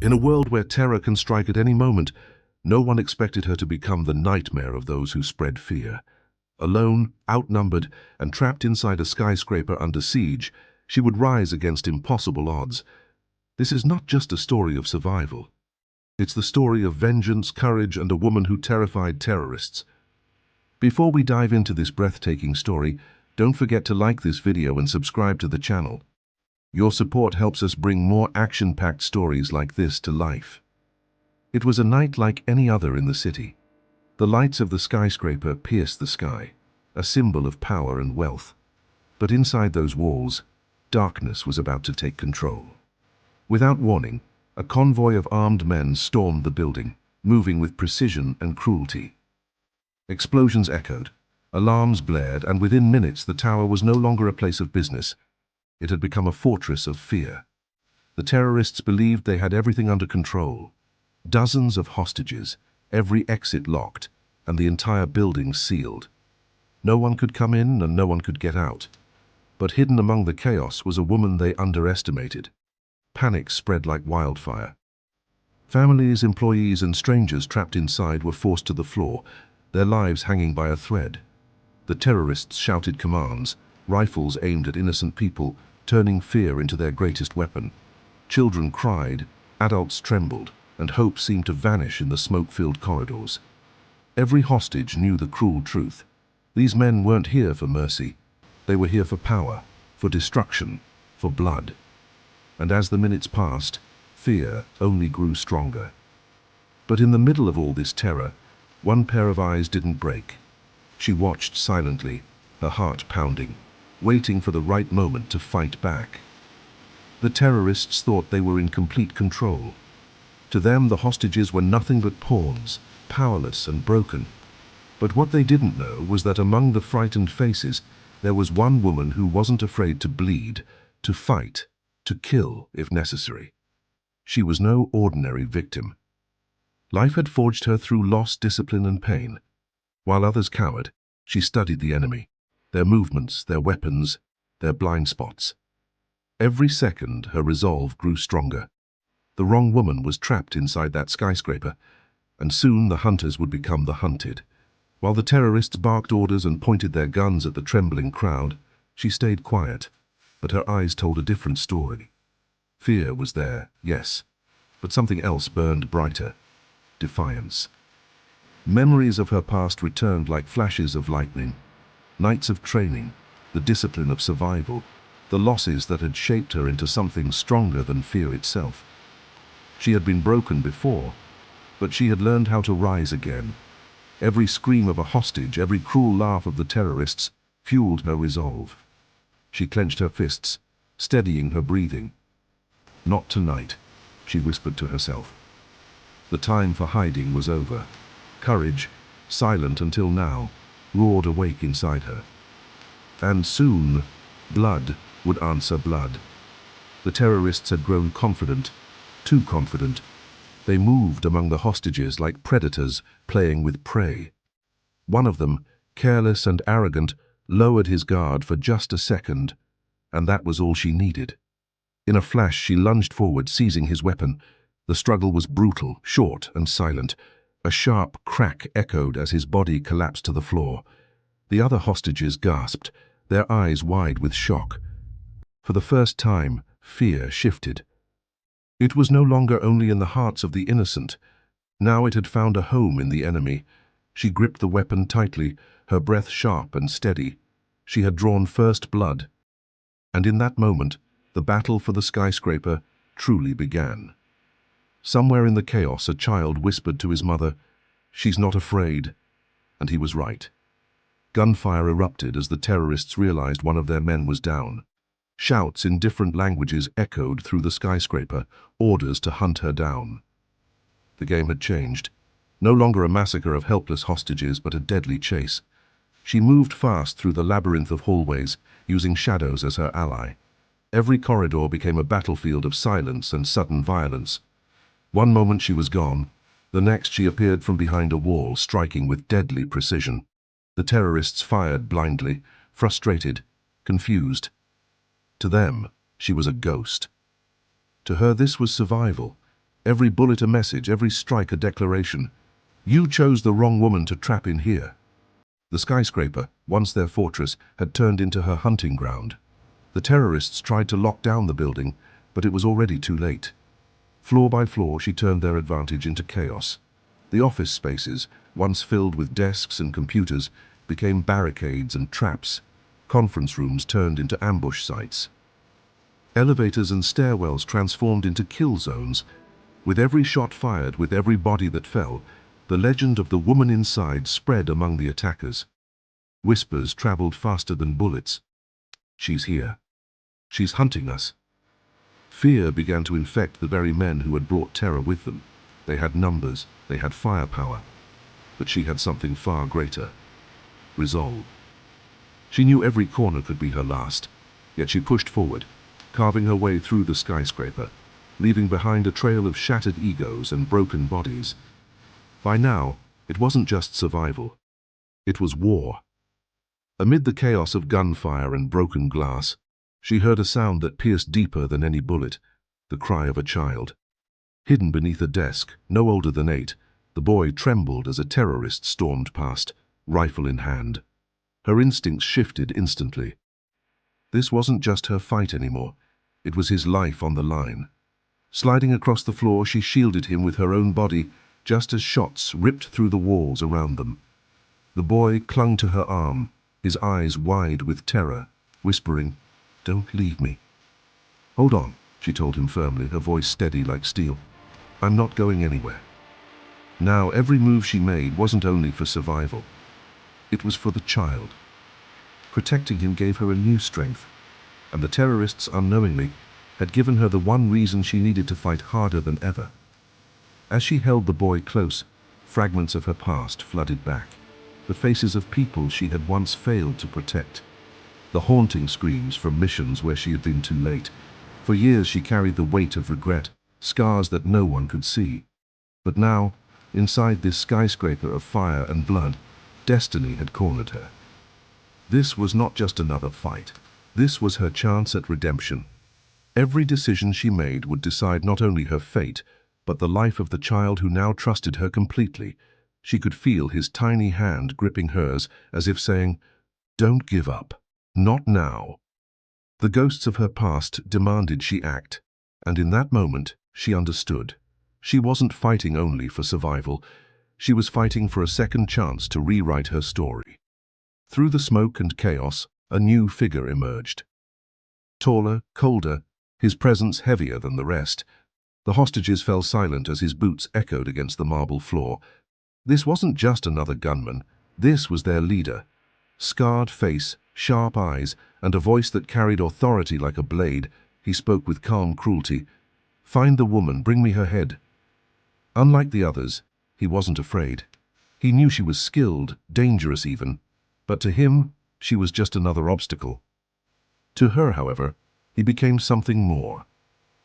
In a world where terror can strike at any moment, no one expected her to become the nightmare of those who spread fear. Alone, outnumbered, and trapped inside a skyscraper under siege, she would rise against impossible odds. This is not just a story of survival. It's the story of vengeance, courage, and a woman who terrified terrorists. Before we dive into this breathtaking story, don't forget to like this video and subscribe to the channel. Your support helps us bring more action-packed stories like this to life. It was a night like any other in the city. The lights of the skyscraper pierced the sky, a symbol of power and wealth. But inside those walls, darkness was about to take control. Without warning, a convoy of armed men stormed the building, moving with precision and cruelty. Explosions echoed, alarms blared, and within minutes the tower was no longer a place of business. It had become a fortress of fear. The terrorists believed they had everything under control. Dozens of hostages, every exit locked, and the entire building sealed. No one could come in and no one could get out. But hidden among the chaos was a woman they underestimated. Panic spread like wildfire. Families, employees, and strangers trapped inside were forced to the floor, their lives hanging by a thread. The terrorists shouted commands, rifles aimed at innocent people, turning fear into their greatest weapon. Children cried, adults trembled, and hope seemed to vanish in the smoke-filled corridors. Every hostage knew the cruel truth. These men weren't here for mercy. They were here for power, for destruction, for blood. And as the minutes passed, fear only grew stronger. But in the middle of all this terror, one pair of eyes didn't break. She watched silently, her heart pounding, waiting for the right moment to fight back. The terrorists thought they were in complete control. To them, the hostages were nothing but pawns, powerless and broken. But what they didn't know was that among the frightened faces, there was one woman who wasn't afraid to bleed, to fight, to kill if necessary. She was no ordinary victim. Life had forged her through loss, discipline, and pain. While others cowered, she studied the enemy, their movements, their weapons, their blind spots. Every second, her resolve grew stronger. The wrong woman was trapped inside that skyscraper, and soon the hunters would become the hunted. While the terrorists barked orders and pointed their guns at the trembling crowd, she stayed quiet, but her eyes told a different story. Fear was there, yes, but something else burned brighter: defiance. Memories of her past returned like flashes of lightning. Nights of training, the discipline of survival, the losses that had shaped her into something stronger than fear itself. She had been broken before, but she had learned how to rise again. Every scream of a hostage, every cruel laugh of the terrorists, fueled her resolve. She clenched her fists, steadying her breathing. "Not tonight," she whispered to herself. The time for hiding was over. Courage, silent until now, roared awake inside her. And soon, blood would answer blood. The terrorists had grown confident, too confident. They moved among the hostages like predators playing with prey. One of them, careless and arrogant, lowered his guard for just a second, and that was all she needed. In a flash, she lunged forward, seizing his weapon. The struggle was brutal, short, and silent. A sharp crack echoed as his body collapsed to the floor. The other hostages gasped, their eyes wide with shock. For the first time, fear shifted. It was no longer only in the hearts of the innocent. Now it had found a home in the enemy. She gripped the weapon tightly, her breath sharp and steady. She had drawn first blood. And in that moment, the battle for the skyscraper truly began. Somewhere in the chaos, a child whispered to his mother, "She's not afraid." And he was right. Gunfire erupted as the terrorists realized one of their men was down. Shouts in different languages echoed through the skyscraper, orders to hunt her down. The game had changed. No longer a massacre of helpless hostages, but a deadly chase. She moved fast through the labyrinth of hallways, using shadows as her ally. Every corridor became a battlefield of silence and sudden violence. One moment she was gone, the next she appeared from behind a wall, striking with deadly precision. The terrorists fired blindly, frustrated, confused. To them, she was a ghost. To her, this was survival. Every bullet a message, every strike a declaration. You chose the wrong woman to trap in here. The skyscraper, once their fortress, had turned into her hunting ground. The terrorists tried to lock down the building, but it was already too late. Floor by floor, she turned their advantage into chaos. The office spaces, once filled with desks and computers, became barricades and traps. Conference rooms turned into ambush sites. Elevators and stairwells transformed into kill zones. With every shot fired, with every body that fell, the legend of the woman inside spread among the attackers. Whispers traveled faster than bullets. She's here. She's hunting us. Fear began to infect the very men who had brought terror with them. They had numbers, they had firepower. But she had something far greater. Resolve. She knew every corner could be her last, yet she pushed forward, carving her way through the skyscraper, leaving behind a trail of shattered egos and broken bodies. By now, it wasn't just survival. It was war. Amid the chaos of gunfire and broken glass, she heard a sound that pierced deeper than any bullet, the cry of a child. Hidden beneath a desk, no older than 8, the boy trembled as a terrorist stormed past, rifle in hand. Her instincts shifted instantly. This wasn't just her fight anymore. It was his life on the line. Sliding across the floor, she shielded him with her own body, just as shots ripped through the walls around them. The boy clung to her arm, his eyes wide with terror, whispering, "Don't leave me." "Hold on," she told him firmly, her voice steady like steel. "I'm not going anywhere." Now every move she made wasn't only for survival. It was for the child. Protecting him gave her a new strength, and the terrorists, unknowingly, had given her the one reason she needed to fight harder than ever. As she held the boy close, fragments of her past flooded back. The faces of people she had once failed to protect. The haunting screams from missions where she had been too late. For years she carried the weight of regret, scars that no one could see. But now, inside this skyscraper of fire and blood, destiny had cornered her. This was not just another fight. This was her chance at redemption. Every decision she made would decide not only her fate, but the life of the child who now trusted her completely. She could feel his tiny hand gripping hers, as if saying, "Don't give up. Not now." The ghosts of her past demanded she act, and in that moment, she understood. She wasn't fighting only for survival. She was fighting for a second chance to rewrite her story. Through the smoke and chaos, a new figure emerged. Taller, colder, his presence heavier than the rest. The hostages fell silent as his boots echoed against the marble floor. This wasn't just another gunman. This was their leader. Scarred face, sharp eyes, and a voice that carried authority like a blade, he spoke with calm cruelty. "Find the woman, bring me her head." Unlike the others, he wasn't afraid. He knew she was skilled, dangerous even, but to him, she was just another obstacle. To her, however, he became something more.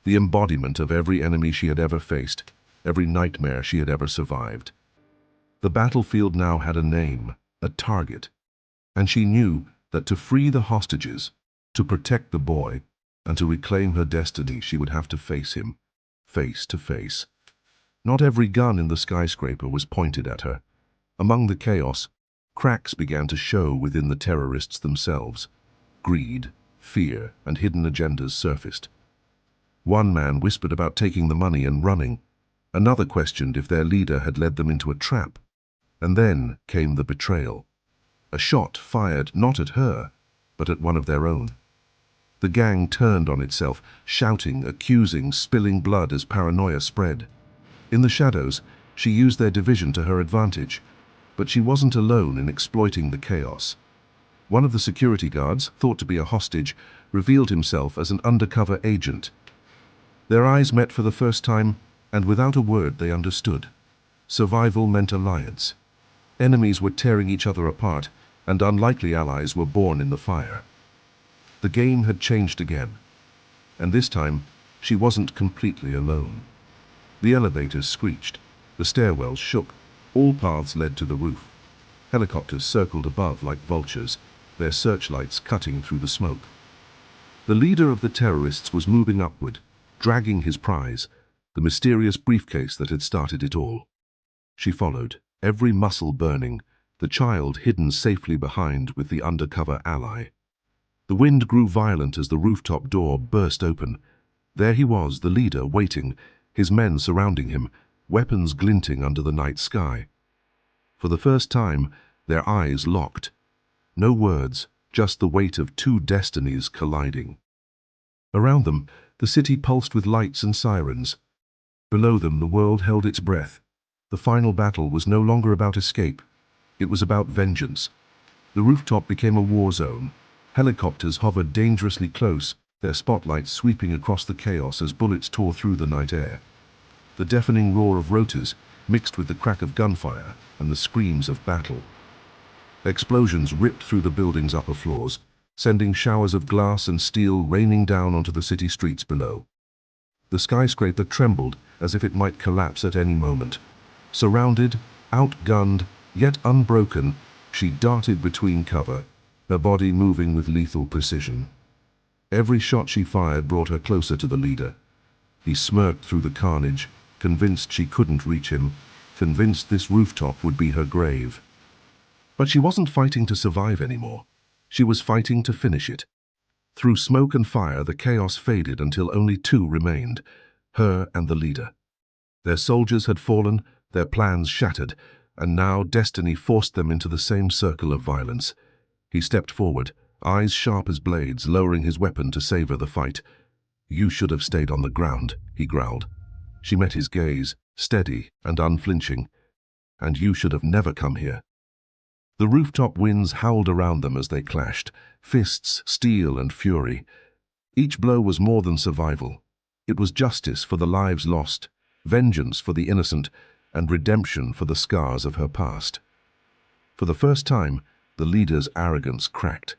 The embodiment of every enemy she had ever faced, every nightmare she had ever survived. The battlefield now had a name, a target, and she knew that to free the hostages, to protect the boy, and to reclaim her destiny, she would have to face him, face to face. Not every gun in the skyscraper was pointed at her. Among the chaos, cracks began to show within the terrorists themselves. Greed, fear, and hidden agendas surfaced. One man whispered about taking the money and running. Another questioned if their leader had led them into a trap. And then came the betrayal. A shot fired not at her, but at one of their own. The gang turned on itself, shouting, accusing, spilling blood as paranoia spread. In the shadows, she used their division to her advantage, but she wasn't alone in exploiting the chaos. One of the security guards, thought to be a hostage, revealed himself as an undercover agent. Their eyes met for the first time, and without a word they understood. Survival meant alliance. Enemies were tearing each other apart, and unlikely allies were born in the fire. The game had changed again, and this time she wasn't completely alone. The elevators screeched, the stairwells shook, all paths led to the roof. Helicopters circled above like vultures, their searchlights cutting through the smoke. The leader of the terrorists was moving upward, dragging his prize, the mysterious briefcase that had started it all. She followed, every muscle burning, the child hidden safely behind with the undercover ally. The wind grew violent as the rooftop door burst open. There he was, the leader, waiting, his men surrounding him, weapons glinting under the night sky. For the first time, their eyes locked. No words, just the weight of two destinies colliding. Around them, the city pulsed with lights and sirens. Below them, the world held its breath. The final battle was no longer about escape. It was about vengeance. The rooftop became a war zone. Helicopters hovered dangerously close, their spotlights sweeping across the chaos as bullets tore through the night air. The deafening roar of rotors mixed with the crack of gunfire and the screams of battle. Explosions ripped through the building's upper floors, sending showers of glass and steel raining down onto the city streets below. The skyscraper trembled as if it might collapse at any moment. Surrounded, outgunned, yet unbroken, she darted between cover, her body moving with lethal precision. Every shot she fired brought her closer to the leader. He smirked through the carnage, convinced she couldn't reach him, convinced this rooftop would be her grave. But she wasn't fighting to survive anymore. She was fighting to finish it. Through smoke and fire, the chaos faded until only two remained, her and the leader. Their soldiers had fallen, their plans shattered, and now destiny forced them into the same circle of violence. He stepped forward, eyes sharp as blades, lowering his weapon to savor the fight. "You should have stayed on the ground," he growled. She met his gaze, steady and unflinching. "And you should have never come here." The rooftop winds howled around them as they clashed, fists, steel, and fury. Each blow was more than survival. It was justice for the lives lost, vengeance for the innocent, and redemption for the scars of her past. For the first time, the leader's arrogance cracked.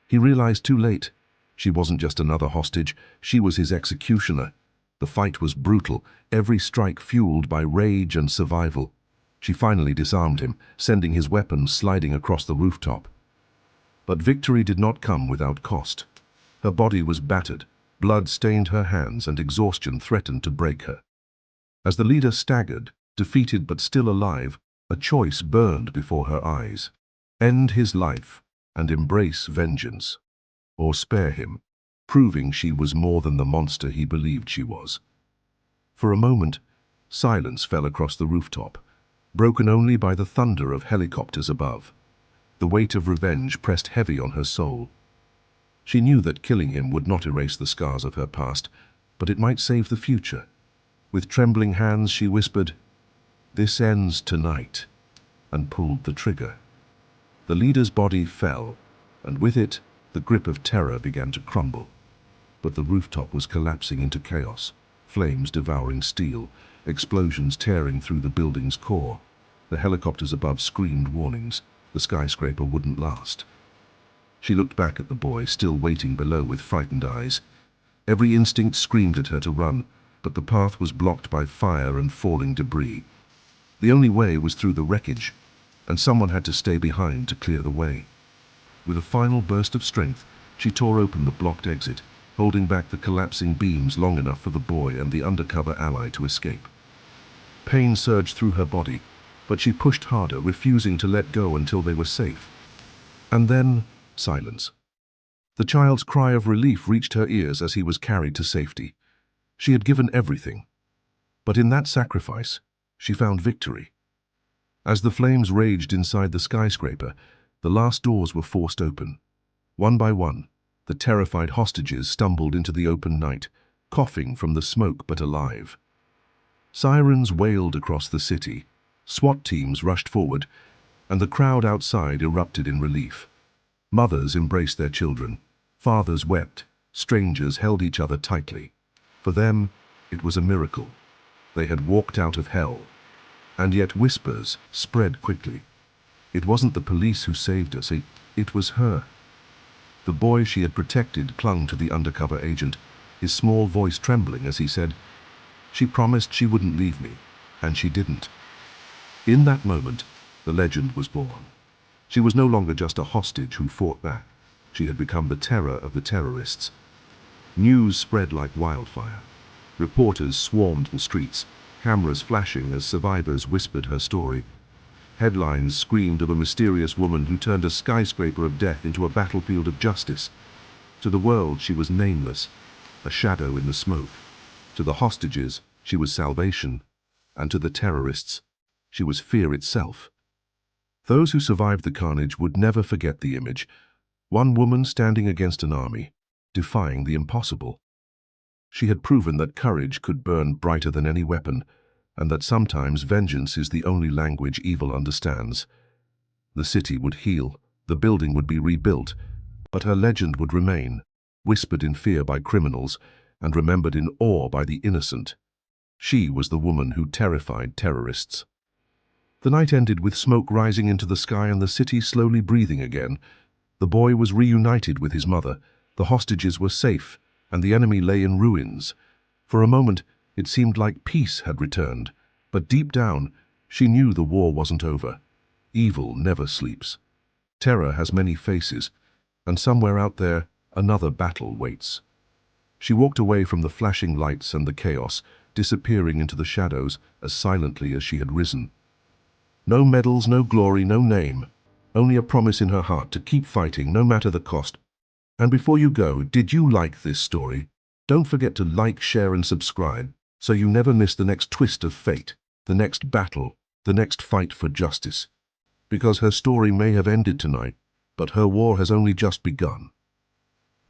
He realized too late. She wasn't just another hostage, she was his executioner. The fight was brutal, every strike fueled by rage and survival. She finally disarmed him, sending his weapon sliding across the rooftop. But victory did not come without cost. Her body was battered, blood stained her hands, and exhaustion threatened to break her. As the leader staggered, defeated but still alive, a choice burned before her eyes. End his life and embrace vengeance, or spare him, proving she was more than the monster he believed she was. For a moment, silence fell across the rooftop, broken only by the thunder of helicopters above. The weight of revenge pressed heavy on her soul. She knew that killing him would not erase the scars of her past, but it might save the future. With trembling hands she whispered, "This ends tonight," and pulled the trigger. The leader's body fell, and with it, the grip of terror began to crumble. But the rooftop was collapsing into chaos, flames devouring steel, explosions tearing through the building's core. The helicopters above screamed warnings. The skyscraper wouldn't last. She looked back at the boy, still waiting below with frightened eyes. Every instinct screamed at her to run, but the path was blocked by fire and falling debris. The only way was through the wreckage, and someone had to stay behind to clear the way. With a final burst of strength, she tore open the blocked exit, holding back the collapsing beams long enough for the boy and the undercover ally to escape. Pain surged through her body, but she pushed harder, refusing to let go until they were safe. And then, silence. The child's cry of relief reached her ears as he was carried to safety. She had given everything, but in that sacrifice, she found victory. As the flames raged inside the skyscraper, the last doors were forced open. One by one, the terrified hostages stumbled into the open night, coughing from the smoke but alive. Sirens wailed across the city, SWAT teams rushed forward, and the crowd outside erupted in relief. Mothers embraced their children, fathers wept, strangers held each other tightly. For them, it was a miracle. They had walked out of hell. And yet whispers spread quickly. It wasn't the police who saved us, it was her. The boy she had protected clung to the undercover agent, his small voice trembling as he said, "She promised she wouldn't leave me, and she didn't." In that moment, the legend was born. She was no longer just a hostage who fought back. She had become the terror of the terrorists. News spread like wildfire. Reporters swarmed the streets, cameras flashing as survivors whispered her story. Headlines screamed of a mysterious woman who turned a skyscraper of death into a battlefield of justice. To the world, she was nameless, a shadow in the smoke. To the hostages, she was salvation. And to the terrorists, she was fear itself. Those who survived the carnage would never forget the image. One woman standing against an army, defying the impossible. She had proven that courage could burn brighter than any weapon, and that sometimes vengeance is the only language evil understands. The city would heal, the building would be rebuilt, but her legend would remain, whispered in fear by criminals and remembered in awe by the innocent. She was the woman who terrified terrorists. The night ended with smoke rising into the sky and the city slowly breathing again. The boy was reunited with his mother, the hostages were safe, and the enemy lay in ruins. For a moment, it seemed like peace had returned, but deep down, she knew the war wasn't over. Evil never sleeps. Terror has many faces, and somewhere out there, another battle waits. She walked away from the flashing lights and the chaos, disappearing into the shadows as silently as she had risen. No medals, no glory, no name, only a promise in her heart to keep fighting no matter the cost. And before you go, did you like this story? Don't forget to like, share and subscribe so you never miss the next twist of fate, the next battle, the next fight for justice. Because her story may have ended tonight, but her war has only just begun.